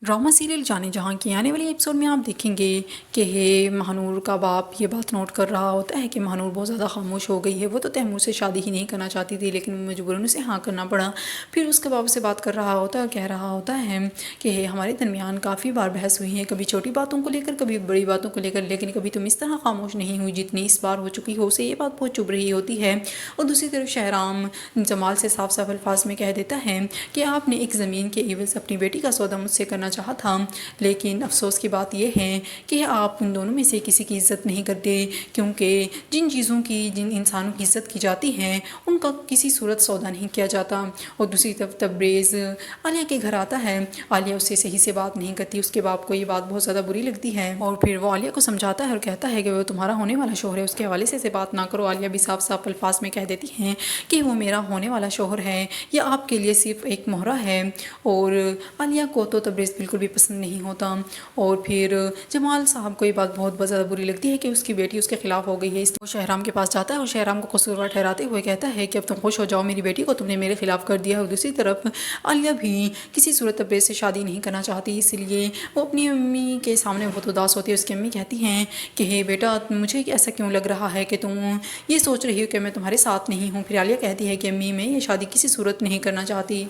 Drama serial जाने जहाँ की आने वाली एपिसोड में आप देखेंगे कि महानूर का बाप ये बात नोट कर रहा होता है कि महानूर बहुत ज़्यादा खामोश हो गई है। वो तो तैमूर से शादी ही नहीं करना चाहती थी, लेकिन मजबूरन उसे हाँ करना पड़ा। फिर उसके बाप से बात कर रहा होता है, कह रहा होता है कि हमारे दरमियान काफ़ी बार बहस हुई है, कभी छोटी बातों को लेकर, कभी बड़ी बातों को लेकर, लेकिन कभी तुम इस तरह खामोश नहीं हुई जितनी इस बार हो चुकी हो। उसे ये बात बहुत चुभ रही होती है। और दूसरी तरफ शहराम जमाल से साफ साफ अल्फाज में कह देता है कि आपने एक ज़मीन के एवज़ अपनी बेटी का सौदा मुझसे करना चाहा था, लेकिन अफसोस की बात यह है कि आप उन दोनों में से किसी की इज़्ज़त नहीं करते, क्योंकि जिन चीज़ों की, जिन इंसानों की इज़्ज़त की जाती है उनका किसी सूरत सौदा नहीं किया जाता। और दूसरी तरफ तब्रेज़ आलिया के घर आता है। आलिया उससे सही से बात नहीं करती। उसके बाप को ये बात बहुत ज़्यादा बुरी लगती है और फिर वो आलिया को समझाता है और कहता है कि वो तुम्हारा होने वाला शौहर है, उसके हवाले से बात ना करो। आलिया भी साफ साफ अल्फाज में कह देती हैं कि वो मेरा होने वाला शौहर है, या आपके लिए सिर्फ एक मोहरा है। और आलिया को तो तब्रेज़ बिल्कुल भी पसंद नहीं होता। और फिर जमाल साहब को ये बात बहुत ज़्यादा बुरी लगती है कि उसकी बेटी उसके खिलाफ हो गई है। इसलिए वो शहराम के पास जाता है और शहराम को कसूरवार ठहराते हुए कहता है कि अब तुम खुश हो जाओ, मेरी बेटी को तुमने मेरे खिलाफ कर दिया है। और दूसरी तरफ आलिया भी किसी सूरत तब्रेज़ से शादी नहीं करना चाहती, इसलिए वो अपनी अम्मी के सामने बहुत उदास होती है। उसकी अम्मी कहती हैं कि हे बेटा, मुझे ऐसा क्यों लग रहा है कि तुम ये सोच रही हो कि मैं तुम्हारे साथ नहीं हूँ। फिर आलिया कहती है कि अम्मी, मैं ये शादी किसी सूरत नहीं करना चाहती।